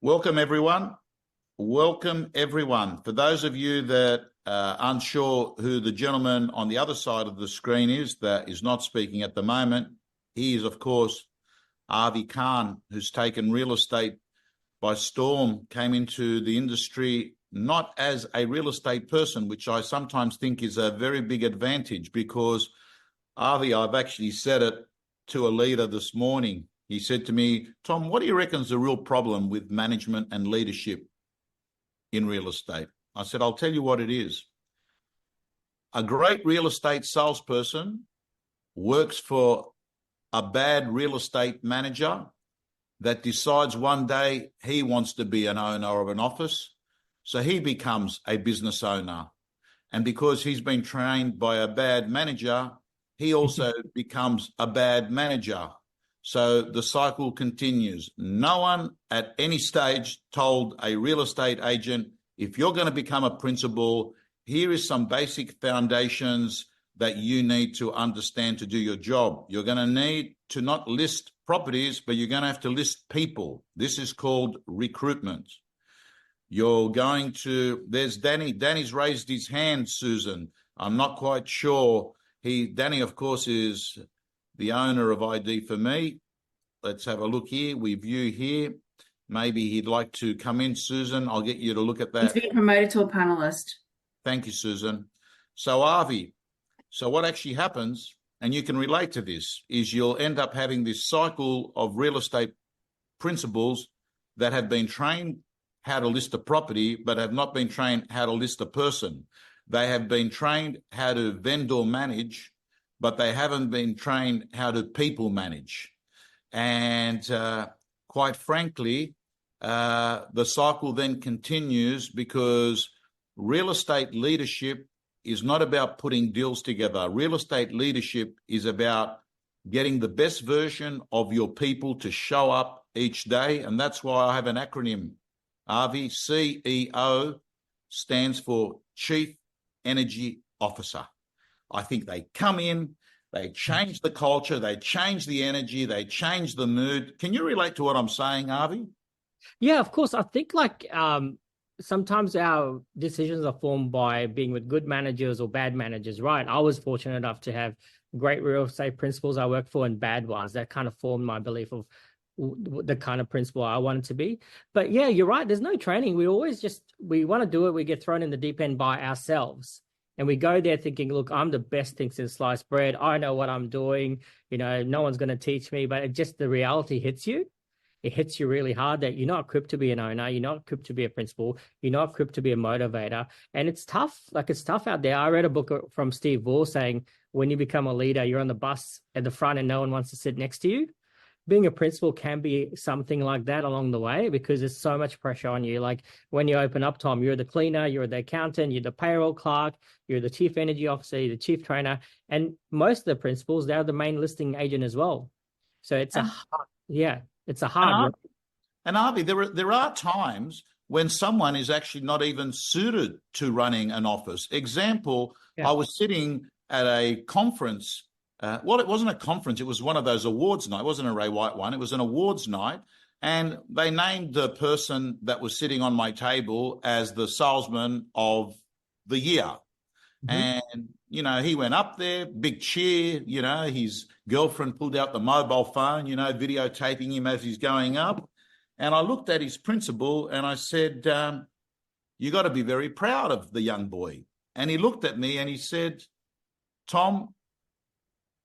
Welcome, everyone. Welcome, everyone. For those of you that are unsure who the gentleman on the other side of the screen is that is not speaking at the moment, he is, of course, Avi Khan, who's taken real estate by storm, came into the industry not as a real estate person, which I sometimes think is a very big advantage because, Avi, I've actually said it to a leader this morning. He said to me, Tom, what do you reckon is the real problem with management and leadership in real estate? I said, I'll tell you what it is. A great real estate salesperson works for a bad real estate manager that decides one day he wants to be an owner of an office. So he becomes a business owner. And because he's been trained by a bad manager, he also becomes a bad manager. So the cycle continues. No one at any stage told a real estate agent, if you're going to become a principal, here is some basic foundations that you need to understand to do your job. You're going to need to not list properties, but you're going to have to list people. This is called recruitment. You're going to, there's Danny. Danny's raised his hand, Susan. I'm not quite sure. Danny, of course, is the owner of ID for Me. Let's have a look here. We view here. Maybe he'd like to come in, Susan. I'll get you to look at that. He's been promoted to a panelist. Thank you, Susan. So, Avi, so what actually happens, and you can relate to this, is you'll end up having this cycle of real estate principals that have been trained how to list a property, but have not been trained how to list a person. They have been trained how to vendor manage, but they haven't been trained how to people manage. And quite frankly, the cycle then continues because real estate leadership is not about putting deals together. Real estate leadership is about getting the best version of your people to show up each day. And that's why I have an acronym, Avi. CEO stands for Chief Energy Officer. I think they come in, they change the culture, they change the energy, they change the mood. Can you relate to what I'm saying, Avi? Yeah, of course. I think sometimes our decisions are formed by being with good managers or bad managers, right? I was fortunate enough to have great real estate principals I worked for and bad ones. That kind of formed my belief of the kind of principal I wanted to be. But yeah, you're right. There's no training. We want to do it. We get thrown in the deep end by ourselves. And we go there thinking, look, I'm the best thing since sliced bread. I know what I'm doing. No one's going to teach me. But the reality hits you. It hits you really hard that you're not equipped to be an owner. You're not equipped to be a principal. You're not equipped to be a motivator. And it's tough. It's tough out there. I read a book from Steve Ball saying, when you become a leader, you're on the bus at the front and no one wants to sit next to you. Being a principal can be something like that along the way because there's so much pressure on you. Like when you open up, Tom, you're the cleaner, you're the accountant, you're the payroll clerk, you're the chief energy officer, you're the chief trainer. And most of the principals, they're the main listing agent as well. So it's a hard. And Avi, there are times when someone is actually not even suited to running an office. Example, I was sitting at a conference. It wasn't a conference. It was one of those awards night. It wasn't a Ray White one. It was an awards night. And they named the person that was sitting on my table as the salesman of the year. Mm-hmm. And, he went up there, big cheer, his girlfriend pulled out the mobile phone, videotaping him as he's going up. And I looked at his principal and I said, you got to be very proud of the young boy. And he looked at me and he said, Tom,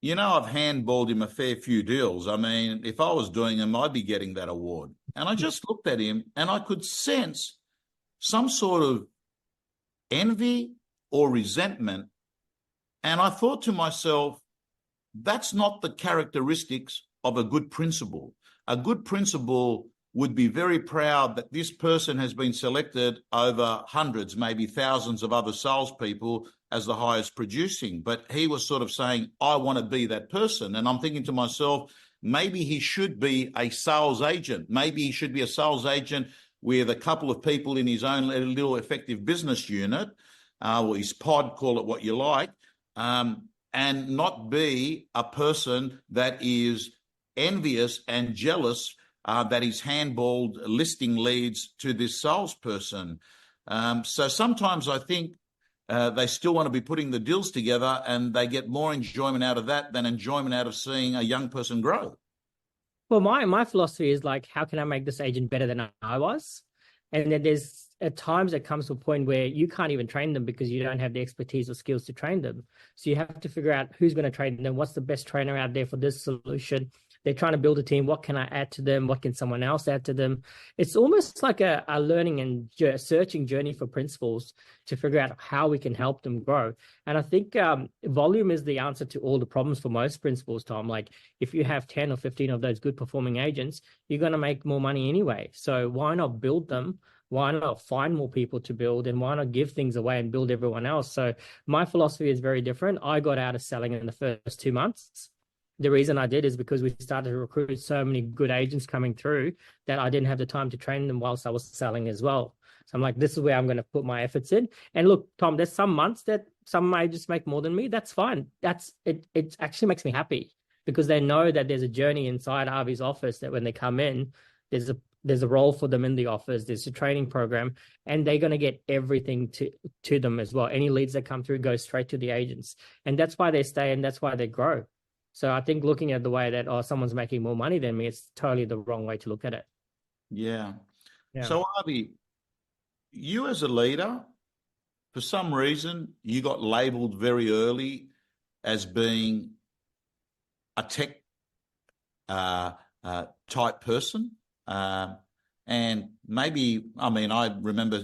I've handballed him a fair few deals. I mean, if I was doing them, I'd be getting that award. And I just looked at him and I could sense some sort of envy or resentment. And I thought to myself, that's not the characteristics of a good principal. A good principal would be very proud that this person has been selected over hundreds, maybe thousands of other salespeople as the highest producing. But he was sort of saying, I want to be that person. And I'm thinking to myself, maybe he should be a sales agent. Maybe he should be a sales agent with a couple of people in his own little effective business unit, or his pod, call it what you like, and not be a person that is envious and jealous that he's handballed listing leads to this salesperson. So sometimes I think they still want to be putting the deals together, and they get more enjoyment out of that than enjoyment out of seeing a young person grow. Well, my philosophy is like, how can I make this agent better than I was? And then there's at times it comes to a point where you can't even train them because you don't have the expertise or skills to train them. So you have to figure out who's going to train them, what's the best trainer out there for this solution. They're trying to build a team. What can I add to them? What can someone else add to them? It's almost like a learning and searching journey for principals to figure out how we can help them grow. And I think volume is the answer to all the problems for most principals, Tom. Like if you have 10 or 15 of those good performing agents, you're going to make more money anyway. So why not build them? Why not find more people to build, and why not give things away and build everyone else? So my philosophy is very different. I got out of selling in the first 2 months. The reason I did is because we started to recruit so many good agents coming through that I didn't have the time to train them whilst I was selling as well. So I'm like, this is where I'm going to put my efforts in. And look, Tom, there's some months that some agents make more than me. That's fine. That's it. It actually makes me happy because they know that there's a journey inside Avi's office, that when they come in, there's a role for them in the office, there's a training program, and they're going to get everything to them as well. Any leads that come through go straight to the agents. And that's why they stay, and that's why they grow. So I think looking at the way that, oh, someone's making more money than me, it's totally the wrong way to look at it. Yeah. So Avi, you as a leader, for some reason, you got labeled very early as being a tech type person. And maybe, I mean, I remember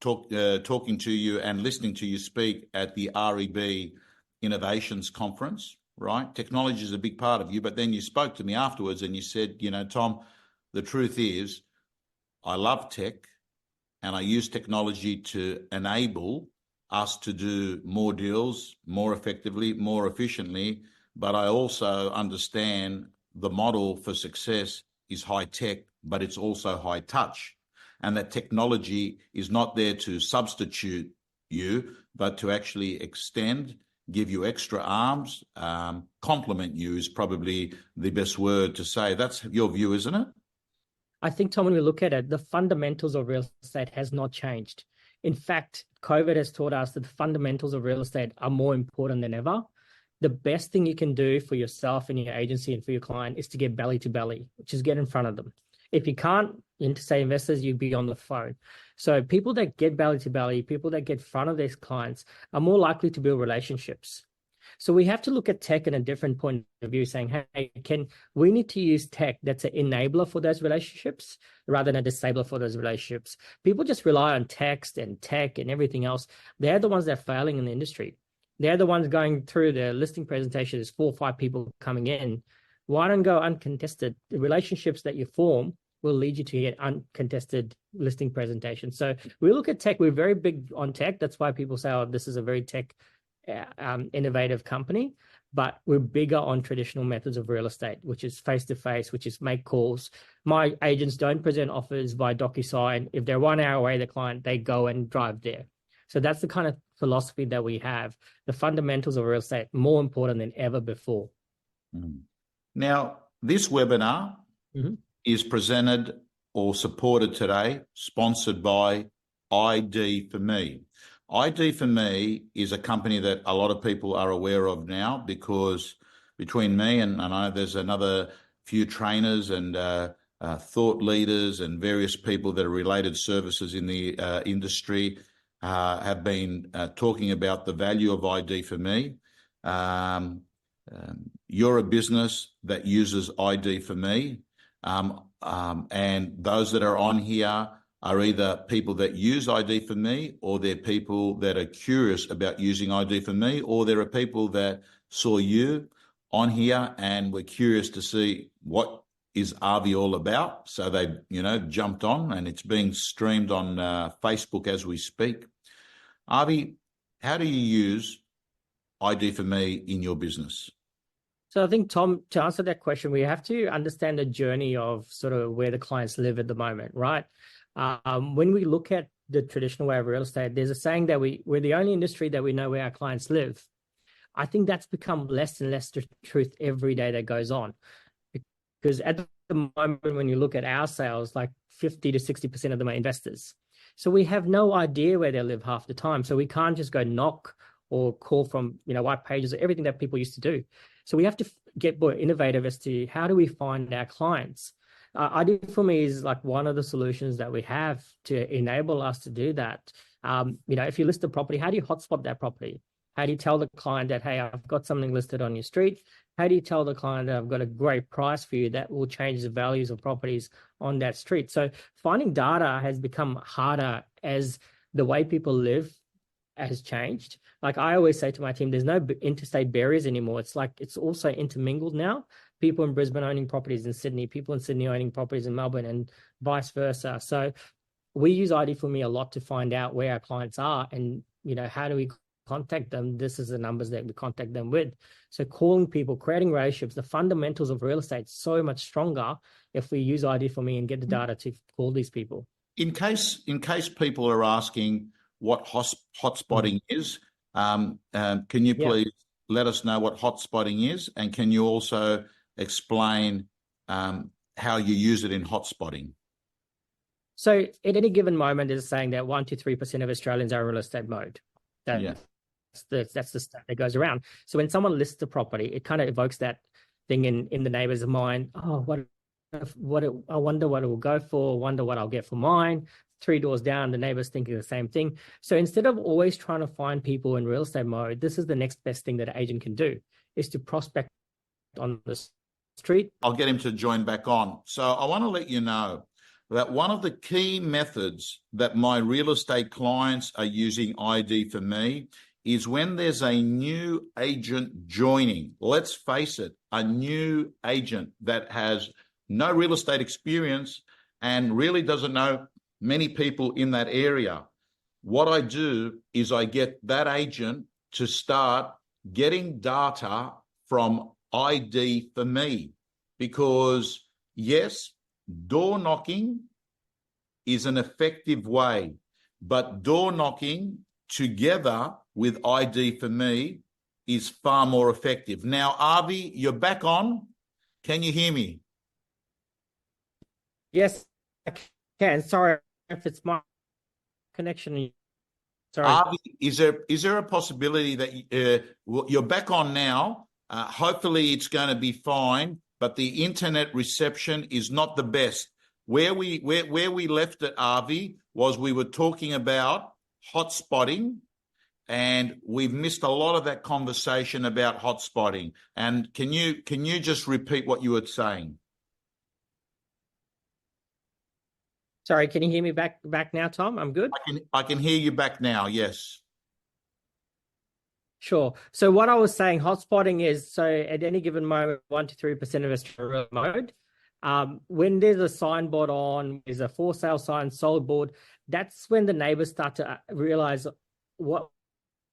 talking to you and listening to you speak at the REB Innovations Conference, right? Technology is a big part of you, but then you spoke to me afterwards and you said, you know, Tom, the truth is I love tech and I use technology to enable us to do more deals more effectively, more efficiently, but I also understand the model for success is high tech, but it's also high touch. And that technology is not there to substitute you, but to actually extend, give you extra arms, complement you is probably the best word to say. That's your view, isn't it? I think, Tom, when we look at it, the fundamentals of real estate has not changed. In fact, COVID has taught us that the fundamentals of real estate are more important than ever. The best thing you can do for yourself and your agency and for your client is to get belly to belly, which is get in front of them. If you can't, say investors, you'd be on the phone. So people that get belly to belly, people that get in front of their clients are more likely to build relationships. So we have to look at tech in a different point of view, saying, hey, we need to use tech that's an enabler for those relationships rather than a disabler for those relationships. People just rely on text and tech and everything else. They're the ones that are failing in the industry. They're the ones going through the listing presentation. There's 4 or 5 people coming in. Why don't go uncontested? The relationships that you form will lead you to get uncontested listing presentations. So we look at tech. We're very big on tech. That's why people say, oh, this is a very tech innovative company. But we're bigger on traditional methods of real estate, which is face-to-face, which is make calls. My agents don't present offers via DocuSign. If they're 1 hour away, the client, they go and drive there. So that's the kind of philosophy that we have. The fundamentals of real estate more important than ever before. Now, this webinar is presented or supported today, sponsored by ID for Me. ID for Me is a company that a lot of people are aware of now because between me and I know there's another few trainers and thought leaders and various people that are related services in the industry have been talking about the value of ID for Me. You're a business that uses ID for Me, and those that are on here are either people that use ID for Me, or they're people that are curious about using ID for Me, or there are people that saw you on here and were curious to see what is Avi all about. So they, jumped on, and it's being streamed on Facebook as we speak. Avi, how do you use ID for Me in your business? So I think, Tom, to answer that question, we have to understand the journey of sort of where the clients live at the moment, right? When we look at the traditional way of real estate, there's a saying that we're the only industry that we know where our clients live. I think that's become less and less the truth every day that goes on. Because at the moment when you look at our sales, like 50 to 60% of them are investors. So we have no idea where they live half the time. So we can't just go knock or call from, white pages or everything that people used to do. So we have to get more innovative as to how do we find our clients. ID for me is like one of the solutions that we have to enable us to do that. If you list a property, how do you hotspot that property? How do you tell the client that, hey, I've got something listed on your street? How do you tell the client that I've got a great price for you that will change the values of properties on that street? So finding data has become harder as the way people live has changed. Like I always say to my team, there's no interstate barriers anymore. It's like it's also intermingled now. People in Brisbane owning properties in Sydney, people in Sydney owning properties in Melbourne, and vice versa. So we use ID for me a lot to find out where our clients are and, how do we contact them? This is the numbers that we contact them with. So calling people, creating relationships, the fundamentals of real estate so much stronger if we use ID for me and get the data to call these people. In case people are asking what hotspotting is, can you please let us know what hotspotting is, and can you also explain how you use it in hotspotting? So at any given moment, it's saying that 1 to 3% of Australians are in real estate mode. That's the stat that goes around. So when someone lists a property, it kind of evokes that thing in the neighbor's mind. Oh, I wonder what it will go for. Wonder what I'll get for mine. 3 doors down, the neighbor's thinking the same thing. So instead of always trying to find people in real estate mode, this is the next best thing that an agent can do, is to prospect on the street. I'll get him to join back on. So I want to let you know that one of the key methods that my real estate clients are using ID for me is when there's a new agent joining. Let's face it, a new agent that has no real estate experience and really doesn't know many people in that area. What I do is I get that agent to start getting data from ID for me, because yes, door knocking is an effective way, but door knocking together with ID for me is far more effective. Now, Avi, you're back on. Can you hear me? Yes, I can. Sorry if it's my connection. Sorry. Avi, is there a possibility that you're back on now? Hopefully it's going to be fine, but the internet reception is not the best. Where we left it, Avi, was we were talking about hotspotting, and we've missed a lot of that conversation about hotspotting. And can you just repeat what you were saying? Sorry, can you hear me back now, Tom? I'm good. I can hear you back now. Yes. Sure. So what I was saying, hotspotting is, so at any given moment, 1 to 3% of us are in real mode. When there's a signboard on, there's a for sale sign, sold board, that's when the neighbors start to realize what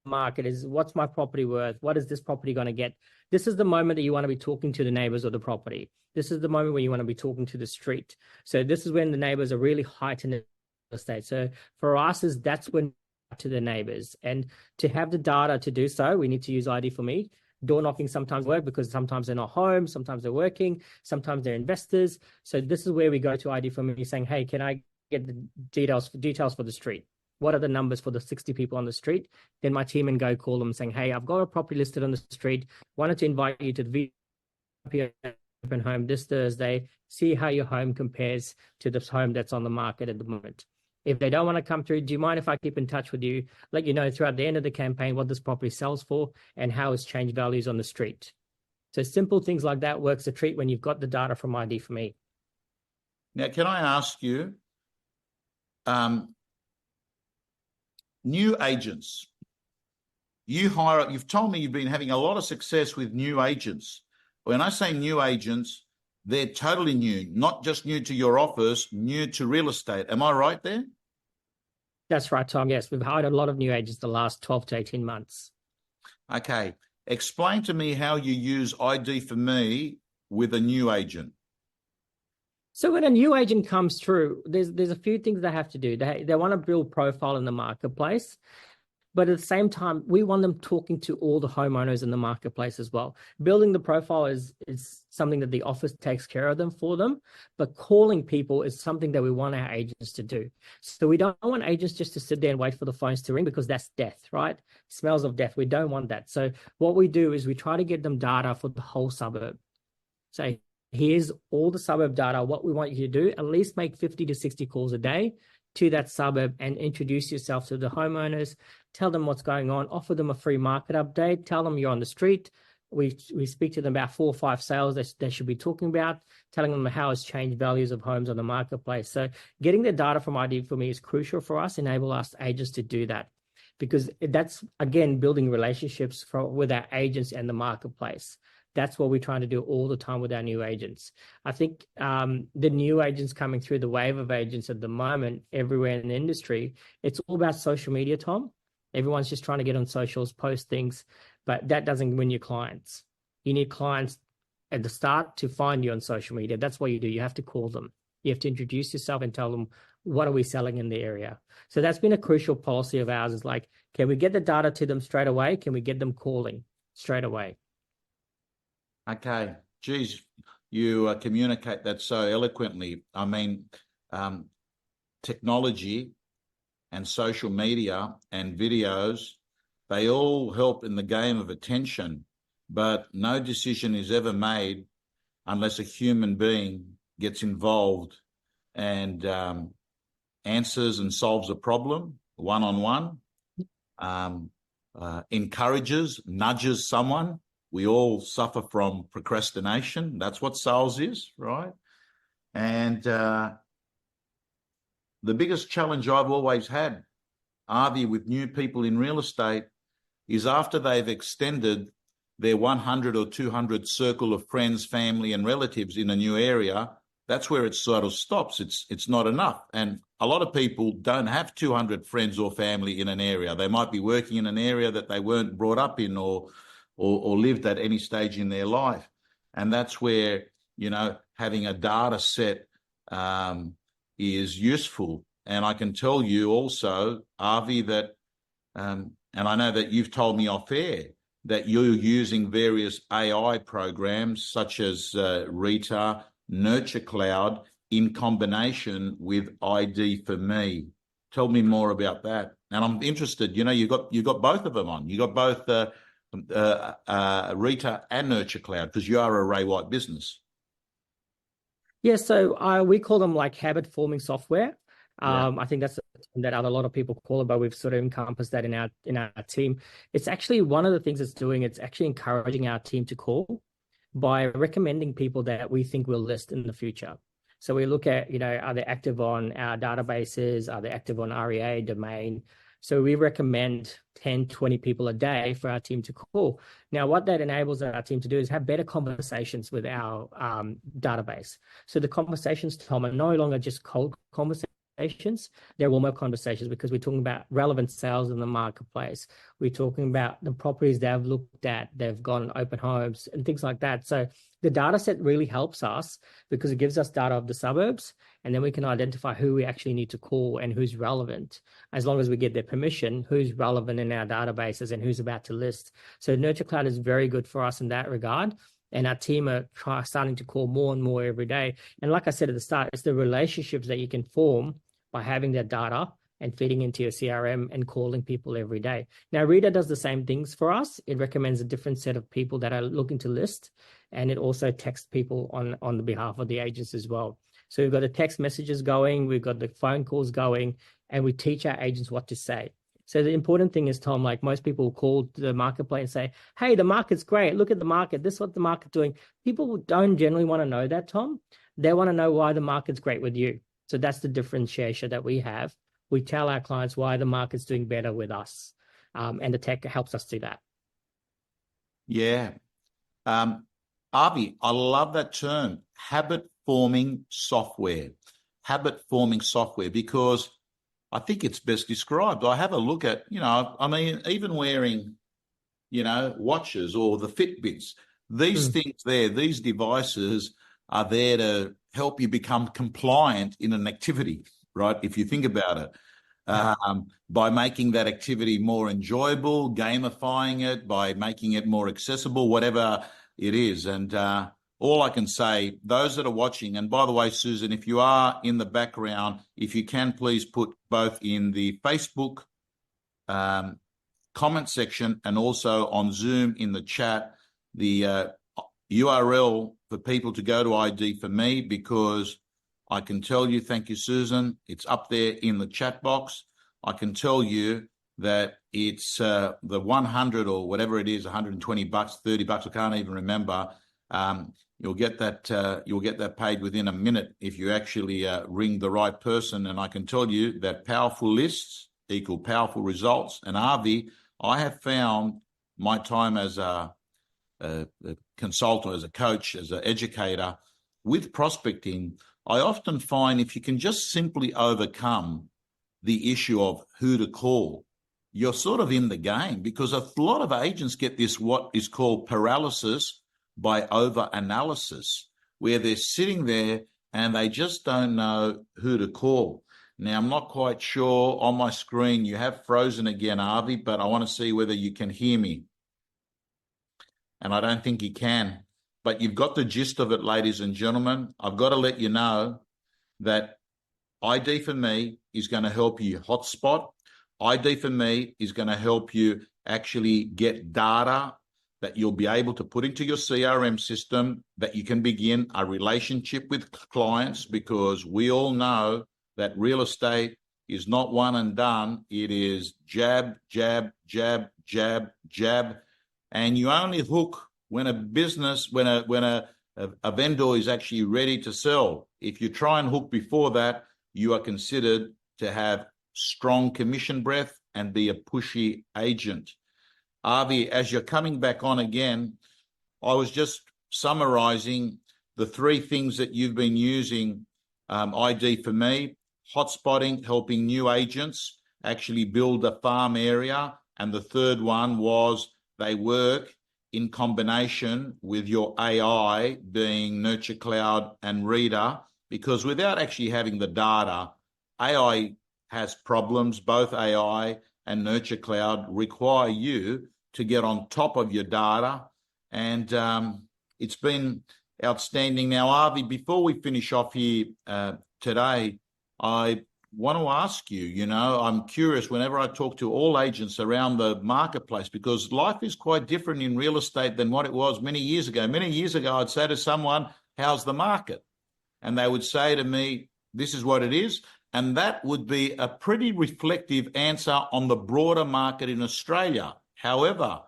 market is, what's my property worth, what is this property going to get. This is the moment that you want to be talking to the neighbors of the property. This is the moment where you want to be talking to the street. So this is when the neighbors are really heightened in the state. So for us, that's when to the neighbors, and to have the data to do so, we need to use ID for me. Door knocking sometimes work because sometimes they're not home, sometimes they're working, sometimes they're investors. So this is where we go to ID for me, saying, hey, can I get the details for the street? What are the numbers for the 60 people on the street? Then my team and go call them saying, hey, I've got a property listed on the street. Wanted to invite you to the VIP open home this Thursday. See how your home compares to this home that's on the market at the moment. If they don't want to come through, do you mind if I keep in touch with you, let you know throughout the end of the campaign what this property sells for and how it's changed values on the street? So simple things like that works a treat when you've got the data from ID for me. Now, can I ask you, new agents, you've told me you've been having a lot of success with new agents. When I say new agents, they're totally new, not just new to your office, new to real estate. Am I right there? That's right, Tom. Yes, we've hired a lot of new agents the last 12 to 18 months. Okay. Explain to me how you use ID for me with a new agent. So when a new agent comes through, there's a few things they have to do. They want to build profile in the marketplace. But at the same time, we want them talking to all the homeowners in the marketplace as well. Building the profile is something that the office takes care of them for them, but calling people is something that we want our agents to do. So we don't want agents just to sit there and wait for the phones to ring, because that's death, right? Smells of death. We don't want that. So what we do is we try to get them data for the whole suburb. So here's all the suburb data. What we want you to do, at least make 50 to 60 calls a day to that suburb and introduce yourself to the homeowners, tell them what's going on, offer them a free market update, tell them you're on the street. We speak to them about 4 or 5 sales that they should be talking about, telling them how it's changed values of homes on the marketplace. So getting the data from ID for me is crucial for us, enable us agents to do that, because that's, again, building relationships with our agents and the marketplace. That's what we're trying to do all the time with our new agents. I think the new agents coming through, the wave of agents at the moment everywhere in the industry, it's all about social media, Tom. Everyone's just trying to get on socials, post things, but that doesn't win your clients. You need clients at the start to find you on social media. That's what you do. You have to call them. You have to introduce yourself and tell them, what are we selling in the area? So that's been a crucial policy of ours, is like, can we get the data to them straight away? Can we get them calling straight away? Okay. Geez, you communicate that so eloquently. I mean, technology and social media and videos, they all help in the game of attention, but no decision is ever made unless a human being gets involved and answers and solves a problem one-on-one, encourages, nudges someone. We all suffer from procrastination. That's what sales is, right? And the biggest challenge I've always had, Avi, with new people in real estate is after they've extended their 100 or 200 circle of friends, family, and relatives in a new area, that's where it sort of stops. It's not enough. And a lot of people don't have 200 friends or family in an area. They might be working in an area that they weren't brought up in or lived at any stage in their life. And that's where, having a data set is useful. And I can tell you also, Avi, that, and I know that you've told me off air, that you're using various AI programs such as Rita, Nurture Cloud, in combination with ID for Me. Tell me more about that. And I'm interested, you got both of them on. You got both Rita and Nurture Cloud, because you are a Ray White business. Yeah, so we call them like habit forming software. I think that's that a lot of people call it, but we've sort of encompassed that in our team. It's actually one of the things it's doing. It's actually encouraging our team to call by recommending people that we think will list in the future. So we look at, are they active on our databases? Are they active on REA, domain? So we recommend 10, 20 people a day for our team to call. Now, what that enables our team to do is have better conversations with our database. So the conversations, Tom, are no longer just cold conversations. They're warm-up conversations, because we're talking about relevant sales in the marketplace. We're talking about the properties they've looked at, they've gone and open homes and things like that. So the data set really helps us, because it gives us data of the suburbs, and then we can identify who we actually need to call and who's relevant, as long as we get their permission, who's relevant in our databases and who's about to list. So Nurture Cloud is very good for us in that regard. And our team are starting to call more and more every day. And like I said at the start, it's the relationships that you can form by having that data and feeding into your CRM and calling people every day. Now, Rita does the same things for us. It recommends a different set of people that are looking to list, and it also texts people on the behalf of the agents as well. So we've got the text messages going, we've got the phone calls going, and we teach our agents what to say. So the important thing is, Tom, like most people will call the marketplace and say, hey, the market's great. Look at the market. This is what the market's doing. People don't generally want to know that, Tom. They want to know why the market's great with you. So that's the differentiation that we have. We tell our clients why the market's doing better with us. And the tech helps us do that. Yeah. Avi, I love that term, habit-forming software. Habit-forming software, because I think it's best described. I have a look at, even wearing, watches or the Fitbits. These things there, these devices are there to help you become compliant in an activity, right? If you think about it. by making that activity more enjoyable, gamifying it, by making it more accessible, whatever it is. And all I can say, those that are watching, and by the way, Susan, if you are in the background, if you can please put both in the Facebook comment section and also on Zoom in the chat, the URL for people to go to ID for me, because I can tell you, thank you, Susan, it's up there in the chat box. I can tell you that it's the 100 or whatever it is, 120 bucks, 30 bucks, I can't even remember. You'll get that paid within a minute if you actually ring the right person. And I can tell you that powerful lists equal powerful results. And Avi, I have found my time as a consultant, as a coach, as an educator with prospecting, I often find if you can just simply overcome the issue of who to call, you're sort of in the game, because a lot of agents get this, what is called paralysis by over-analysis, where they're sitting there and they just don't know who to call. Now, I'm not quite sure on my screen, you have frozen again, Avi, but I want to see whether you can hear me. And I don't think you can. But you've got the gist of it, ladies and gentlemen. I've got to let you know that ID for me is going to help you hotspot. ID for me is going to help you actually get data that you'll be able to put into your CRM system, that you can begin a relationship with clients, because we all know that real estate is not one and done. It is jab, jab, jab, jab, jab. And you only hook when a business, when a vendor is actually ready to sell. If you try and hook before that, you are considered to have strong commission breath and be a pushy agent. Avi, as you're coming back on again, I was just summarizing the three things that you've been using ID for me: hotspotting, helping new agents actually build a farm area. And the third one was they work in combination with your AI, being Nurture Cloud and Reader, because without actually having the data, AI has problems. Both AI and Nurture Cloud require you to get on top of your data. And it's been outstanding. Now, Avi, before we finish off here today, I want to ask you, you know, I'm curious whenever I talk to all agents around the marketplace, because life is quite different in real estate than what it was many years ago. Many years ago, I'd say to someone, how's the market? And they would say to me, this is what it is. And that would be a pretty reflective answer on the broader market in Australia. However,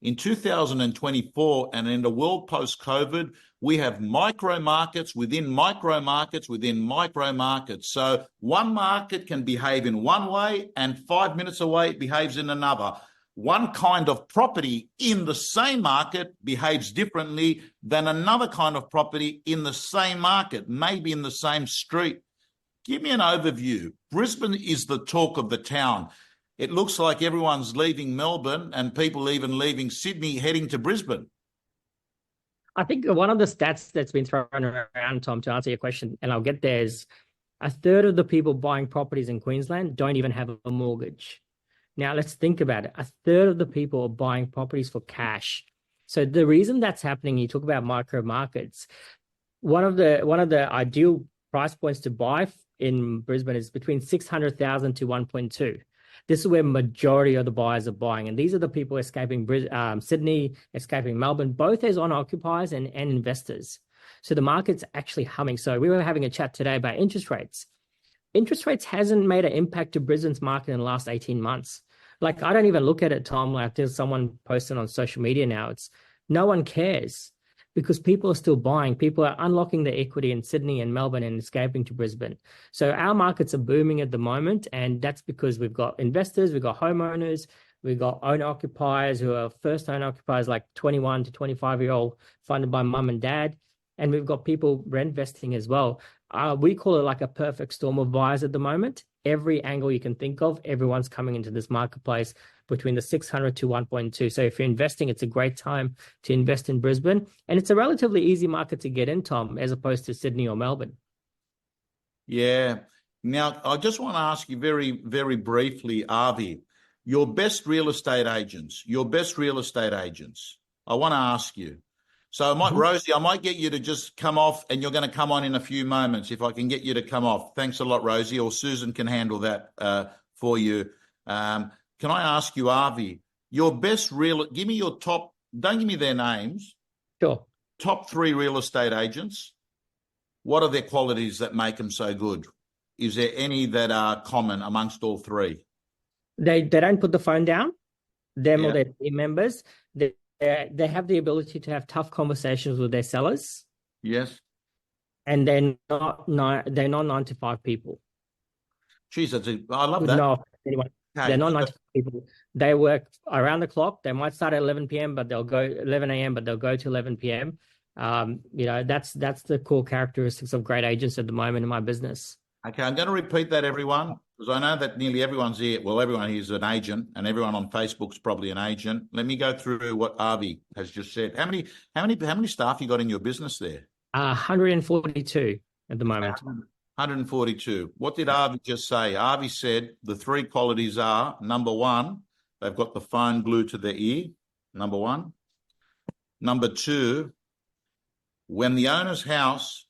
in 2024 and in the world post-COVID, we have micro markets within micro markets within micro markets. So one market can behave in one way and 5 minutes away it behaves in another. One kind of property in the same market behaves differently than another kind of property in the same market, maybe in the same street. Give me an overview. Brisbane is the talk of the town. It looks like everyone's leaving Melbourne and people even leaving Sydney heading to Brisbane. I think one of the stats that's been thrown around, Tom, to answer your question, and I'll get there, is a third of the people buying properties in Queensland don't even have a mortgage. Now, let's think about it. A third of the people are buying properties for cash. So the reason that's happening, you talk about micro markets, one of the ideal price points to buy in Brisbane is between 600,000 to 1.2. This is where majority of the buyers are buying. And these are the people escaping Sydney, escaping Melbourne, both as owner-occupiers and investors. So the market's actually humming. So we were having a chat today about interest rates. Interest rates hasn't made an impact to Brisbane's market in the last 18 months. Like, I don't even look at it, Tom, like there's someone posted on social media now. It's no one cares, because people are still buying. People are unlocking their equity in Sydney and Melbourne and escaping to Brisbane. So our markets are booming at the moment, and that's because we've got investors, we've got homeowners, we've got owner-occupiers who are first owner-occupiers, like 21 to 25-year-old, funded by mum and dad, and we've got people rent vesting as well. We call it like a perfect storm of buyers at the moment. Every angle you can think of, everyone's coming into this marketplace between the 600 to 1.2. So if you're investing, it's a great time to invest in Brisbane. And it's a relatively easy market to get in, Tom, as opposed to Sydney or Melbourne. Yeah. Now, I just want to ask you very, very briefly, Avi, your best real estate agents. I want to ask you. So, Rosie, I might get you to just come off, and you're going to come on in a few moments if I can get you to come off. Thanks a lot, Rosie, or Susan can handle that for you. Can I ask you, Avi, your best give me your top, don't give me their names. Sure. Top 3 real estate agents. What are their qualities that make them so good? Is there any that are common amongst all 3? They don't put the phone down. Them Yeah. or their team members. They have the ability to have tough conversations with their sellers, Yes. and they're not 9 to 5 people. Geez, I love With that. no offense to anyone. Okay. They're not 9 to 5 people. They work around the clock. They might start at 11 p.m., but they'll go 11 a.m., but they'll go to 11 p.m. That's the core characteristics of great agents at the moment in my business. Okay, I'm going to repeat that, everyone, because I know that nearly everyone's here. Well, everyone here is an agent, and everyone on Facebook's probably an agent. Let me go through what Avi has just said. How many staff you got in your business there? 142 at the moment. 142. What did Avi just say? Avi said the 3 qualities are, number 1, they've got the phone glued to their ear, number 1. Number 2, when the owner's house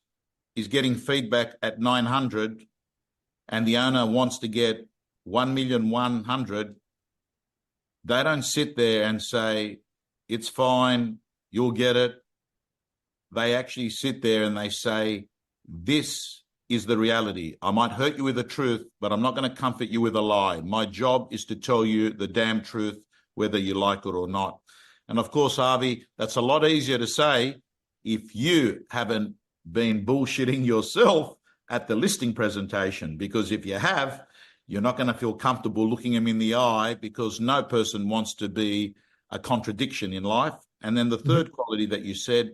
is getting feedback at 900 and the owner wants to get 1,100,000, they don't sit there and say, it's fine, you'll get it. They actually sit there and they say, this is the reality. I might hurt you with the truth, but I'm not going to comfort you with a lie. My job is to tell you the damn truth, whether you like it or not. And of course, Avi, that's a lot easier to say if you haven't been bullshitting yourself at the listing presentation, because if you have, you're not going to feel comfortable looking them in the eye, because no person wants to be a contradiction in life. And then the third quality that you said,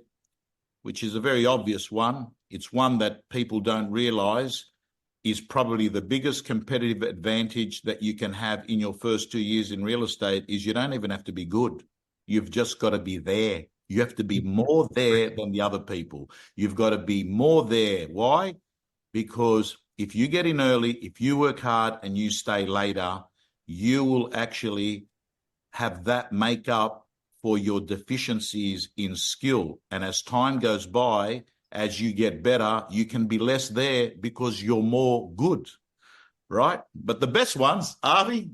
which is a very obvious one, it's one that people don't realize is probably the biggest competitive advantage that you can have in your first 2 years in real estate, is you don't even have to be good. You've just got to be there. You have to be more there than the other people. You've got to be more there. Why? Because if you get in early, if you work hard and you stay later, you will actually have that make up for your deficiencies in skill. And as time goes by, as you get better, you can be less there because you're more good, right? But the best ones, Avi,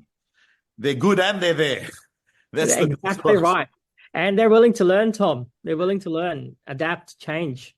they're good and they're there. That's exactly right. And they're willing to learn, Tom. They're willing to learn, adapt, change.